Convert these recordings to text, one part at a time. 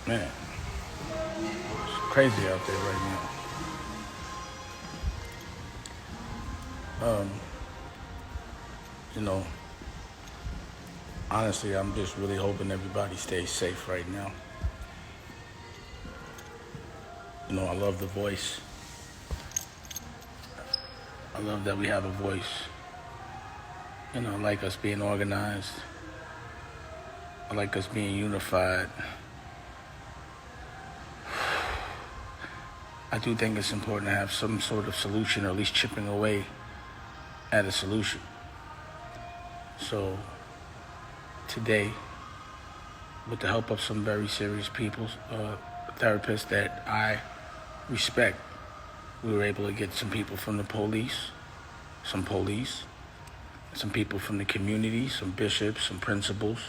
Man, it's crazy out there right now. You know, honestly, I'm just really hoping everybody stays safe right now. You know, I love the voice. I love that we have a voice. You know, I like us being organized. I like us being unified. I do think it's important to have some sort of solution, or at least chipping away at a solution. So today, with the help of some very serious people, therapists that I respect, we were able to get some people from the police, some people from the community, some bishops, some principals.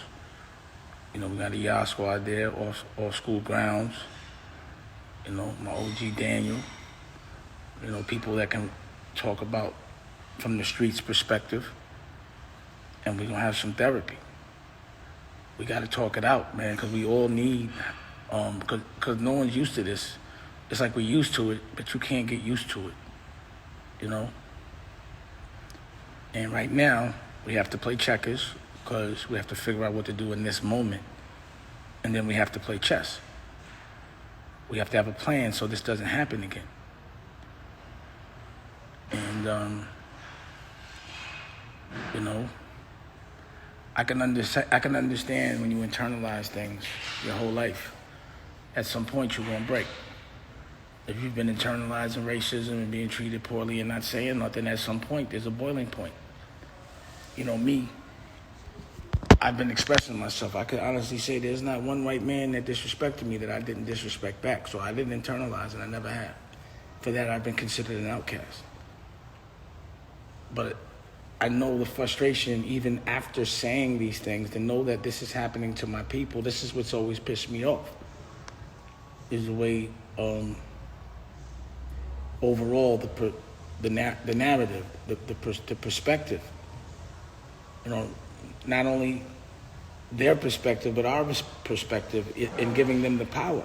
You know, we got a Yah squad there, off school grounds. You know, my OG Daniel. You know, people that can talk about from the streets perspective. And we're going to have some therapy. We got to talk it out, man, because we all need, because no one's used to this. It's like we're used to it, but you can't get used to it, you know? And right now, we have to play checkers, because we have to figure out what to do in this moment. And then we have to play chess. We have to have a plan so this doesn't happen again. And, you know, I can understand when you internalize things your whole life. At some point, you're going to break. If you've been internalizing racism and being treated poorly and not saying nothing, at some point, there's a boiling point. You know, me, I've been expressing myself. I could honestly say there's not one white man that disrespected me that I didn't disrespect back. So I didn't internalize, and I never have. For that, I've been considered an outcast. But I know the frustration, even after saying these things, to know that this is happening to my people. This is what's always pissed me off, is the way overall the narrative, the perspective. You know, not only their perspective, but our perspective in giving them the power,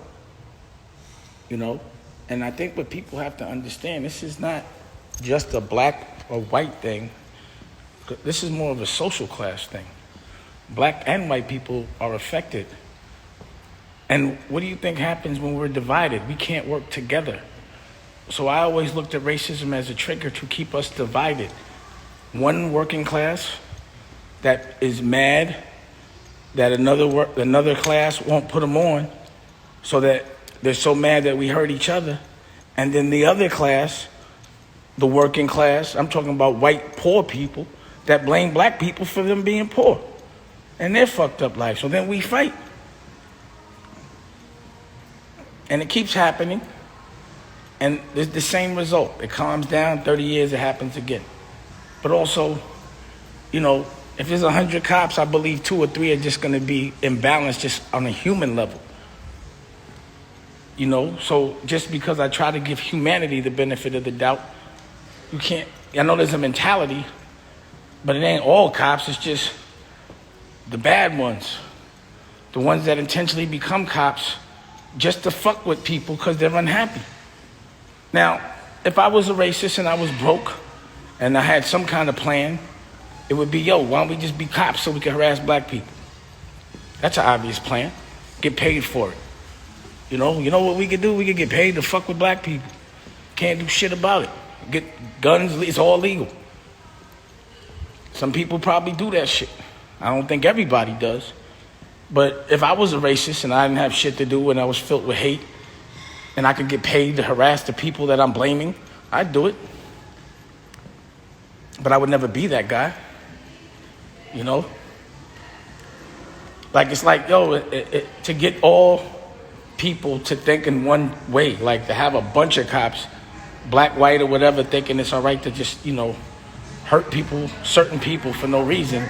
you know? And I think what people have to understand, this is not just a black or white thing. This is more of a social class thing. Black and white people are affected. And what do you think happens when we're divided? We can't work together. So I always looked at racism as a trigger to keep us divided. One working class that is mad that another class won't put them on, so that they're so mad that we hurt each other. And then the other class, the working class, I'm talking about white poor people, that blame black people for them being poor and their fucked up life. So then we fight. And it keeps happening. And there's the same result. It calms down, 30 years, it happens again. But also, you know, if there's 100 cops, I believe 2 or 3 are just going to be imbalanced just on a human level. You know, so just because I try to give humanity the benefit of the doubt, you can't, I know there's a mentality, but it ain't all cops, it's just the bad ones. The ones that intentionally become cops just to fuck with people because they're unhappy. Now, if I was a racist and I was broke and I had some kind of plan, it would be, yo, why don't we just be cops so we can harass black people? That's an obvious plan. Get paid for it. You know what we could do? We could get paid to fuck with black people. Can't do shit about it. Get guns, it's all legal. Some people probably do that shit. I don't think everybody does. But if I was a racist and I didn't have shit to do and I was filled with hate and I could get paid to harass the people that I'm blaming, I'd do it. But I would never be that guy. You know? Like, it's like, yo, to get all people to think in one way, like to have a bunch of cops, black, white, or whatever, thinking it's all right to just, you know, hurt people, certain people for no reason.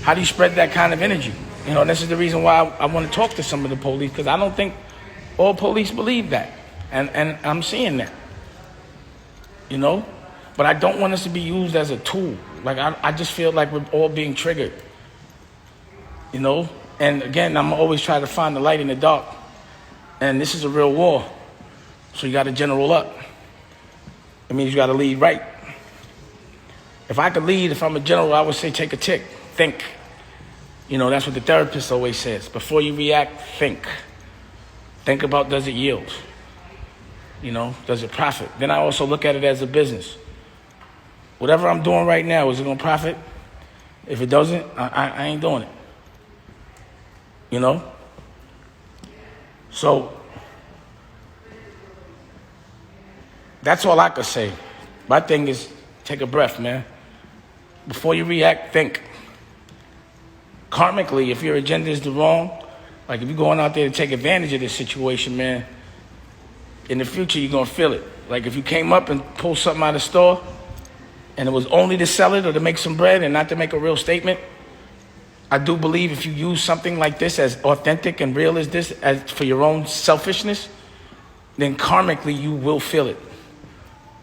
How do you spread that kind of energy? You know, this is the reason why I want to talk to some of the police, because I don't think all police believe that. And I'm seeing that. You know? But I don't want us to be used as a tool. Like, I just feel like we're all being triggered, you know? And again, I'm always trying to find the light in the dark. And this is a real war. So you got to general up. It means you got to lead right. If I could lead, if I'm a general, I would say take a tick, think. You know, that's what the therapist always says. Before you react, think. Think about, does it yield? You know, does it profit? Then I also look at it as a business. Whatever I'm doing right now, is it going to profit? If it doesn't, I ain't doing it. You know? So, that's all I could say. My thing is, take a breath, man. Before you react, think. Karmically, if your agenda is the wrong, like if you're going out there to take advantage of this situation, man, in the future, you're going to feel it. Like if you came up and pulled something out of the store and it was only to sell it or to make some bread and not to make a real statement, I do believe if you use something like this as authentic and real as this, as for your own selfishness, then karmically you will feel it.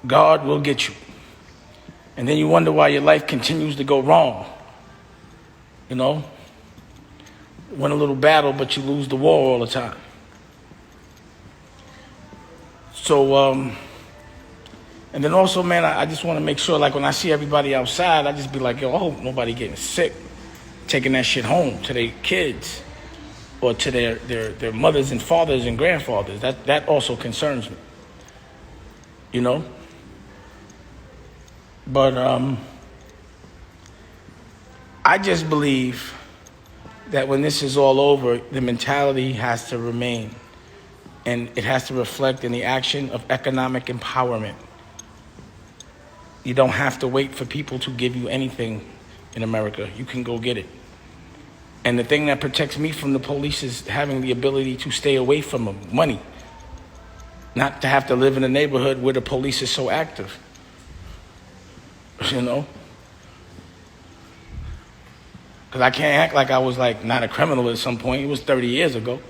God will get you. And then you wonder why your life continues to go wrong. You know? Win a little battle, but you lose the war all the time. So, and then also, man, I just want to make sure, like when I see everybody outside, I just be like, yo, I hope nobody getting sick, taking that shit home to their kids or to their mothers and fathers and grandfathers. That also concerns me, you know? But I just believe that when this is all over, the mentality has to remain. And it has to reflect in the action of economic empowerment. You don't have to wait for people to give you anything in America. You can go get it. And the thing that protects me from the police is having the ability to stay away from them, money. Not to have to live in a neighborhood where the police is so active. You know? Because I can't act like I was like not a criminal at some point. It was 30 years ago.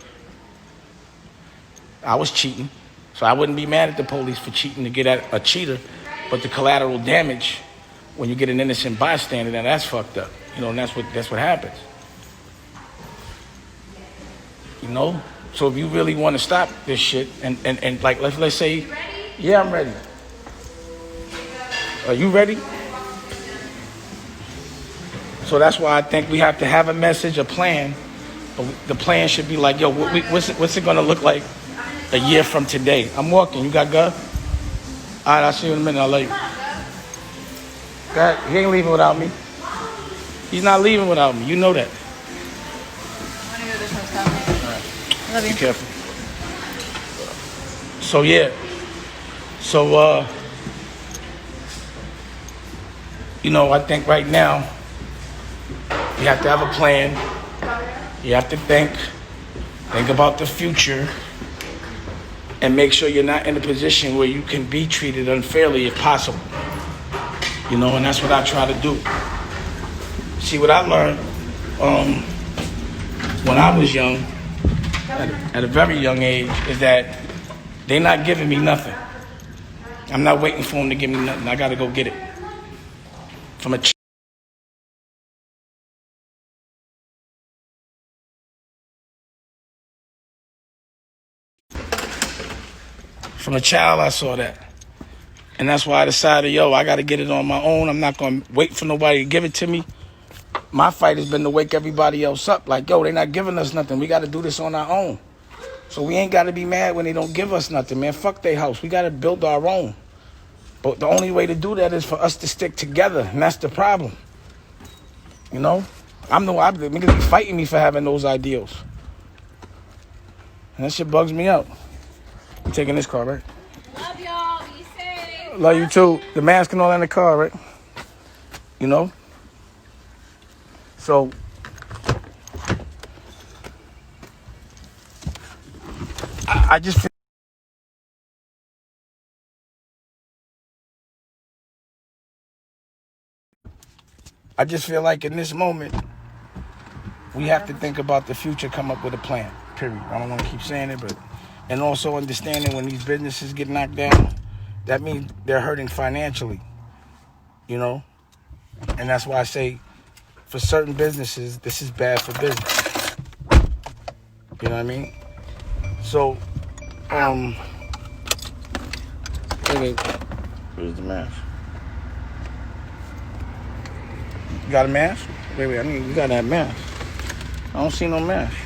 I was cheating. So I wouldn't be mad at the police for cheating to get at a cheater. But the collateral damage, when you get an innocent bystander, then that's fucked up. You know, and that's what happens. You know? So if you really want to stop this shit, and like let's say, yeah, I'm ready. Are you ready? So that's why I think we have to have a message, a plan. But the plan should be like, yo, what's it going to look like a year from today? I'm walking. You got God? All right, I'll see you in a minute. I'll let you. God, he ain't leaving without me. He's not leaving without me. You know that. I want to go this one's coming. All right. Love you. Be careful. So, yeah. So, you know, I think right now, you have to have a plan. You have to think about the future, and make sure you're not in a position where you can be treated unfairly if possible. You know, and that's what I try to do. See, what I learned when I was young, at a very young age, is that they're not giving me nothing. I'm not waiting for them to give me nothing. I got to go get it. From a child, I saw that. And that's why I decided, yo, I got to get it on my own. I'm not going to wait for nobody to give it to me. My fight has been to wake everybody else up. Like, yo, they're not giving us nothing. We got to do this on our own. So we ain't got to be mad when they don't give us nothing, man. Fuck their house. We got to build our own. But the only way to do that is for us to stick together. And that's the problem. You know? Niggas be fighting me for having those ideals. And that shit bugs me out. You taking this car, right? Love y'all. Be safe. Love you too. The mask and all in the car, right? You know? So, I just feel like in this moment, we have to think about the future, come up with a plan, period. I don't want to keep saying it, but... And also understanding when these businesses get knocked down, that means they're hurting financially. you know? And that's why I say, for certain businesses, this is bad for business. You know what I mean? So, wait, where's the mask? You got a mask? Wait, you gotta have a mask. I don't see no mask.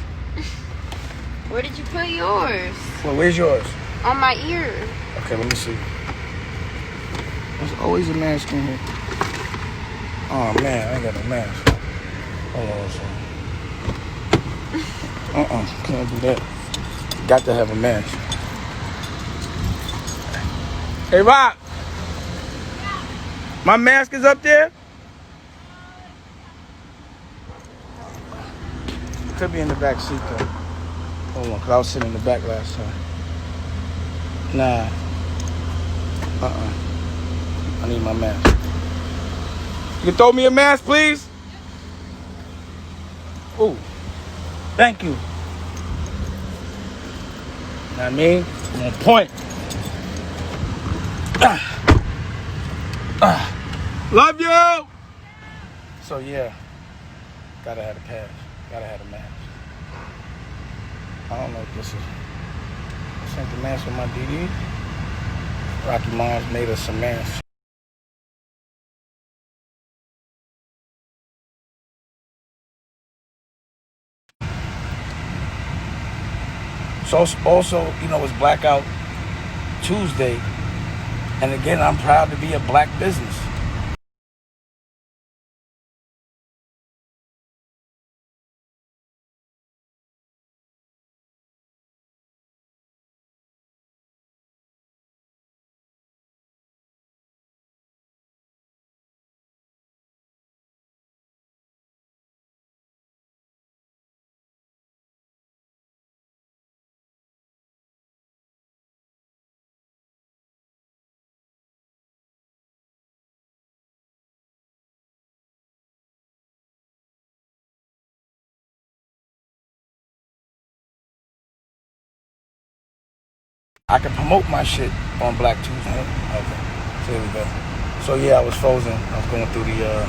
Where did you put yours? Well, where's yours? On my ear. Okay, let me see. There's always a mask in here. Oh, man, I ain't got no mask. Hold on a second. Can't do that. Got to have a mask. Hey, Rock. My mask is up there? Could be in the back seat, though. Hold on, because I was sitting in the back last time. Nah. I need my mask. You can throw me a mask, please? Ooh. Thank you. Know what I mean? I'm on point. Love you! So, yeah. Gotta have a pass. Gotta have a mask. I don't know if this is... This ain't the mask with my DD. Rocky Mom's made us some masks. So also, you know, it's Blackout Tuesday. And again, I'm proud to be a black business. I can promote my shit on Black Tuesday. Okay, so here we go. So yeah, I was frozen. I was going through the hills.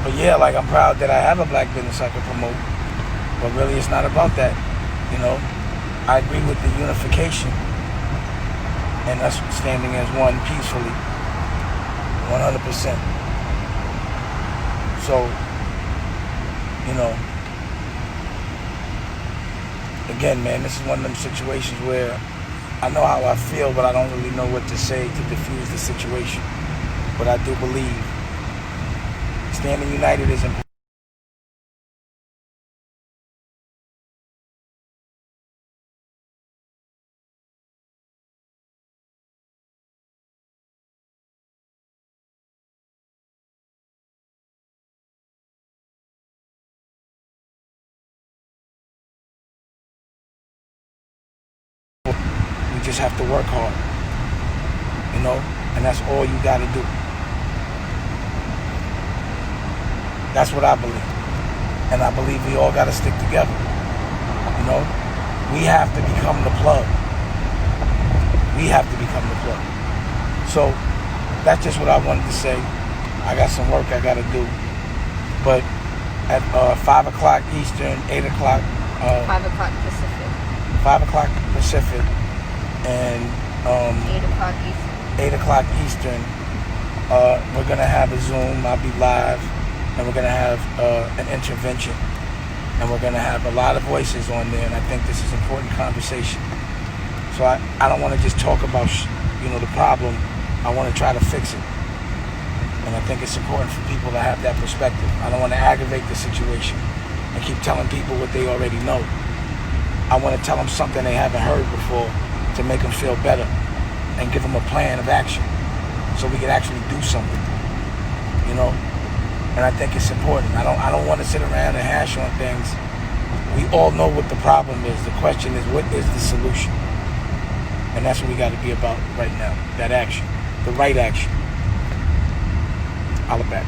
But yeah, like I'm proud that I have a black business I can promote. But really, it's not about that. You know, I agree with the unification and us standing as one peacefully, 100%. So, you know. Again, man, this is one of them situations where I know how I feel, but I don't really know what to say to diffuse the situation. But I do believe standing united is important. We just have to work hard, you know, and that's all you got to do. That's what I believe. And I believe we all got to stick together. You know, we have to become the plug. We have to become the plug. So that's just what I wanted to say. I got some work I got to do. But at 5 o'clock Eastern, 8 o'clock... 5 o'clock Pacific. 5 o'clock Pacific and 8 o'clock Eastern. 8 o'clock Eastern, we're going to have a Zoom. I'll be live. And we're going to have an intervention. And we're going to have a lot of voices on there. And I think this is important conversation. So I don't want to just talk about, the problem. I want to try to fix it. And I think it's important for people to have that perspective. I don't want to aggravate the situation and keep telling people what they already know. I want to tell them something they haven't heard before to make them feel better and give them a plan of action so we can actually do something, And I think it's important. I don't want to sit around and hash on things. We all know what the problem is. The question is, what is the solution? And that's what we got to be about right now, that action, the right action. Holla back.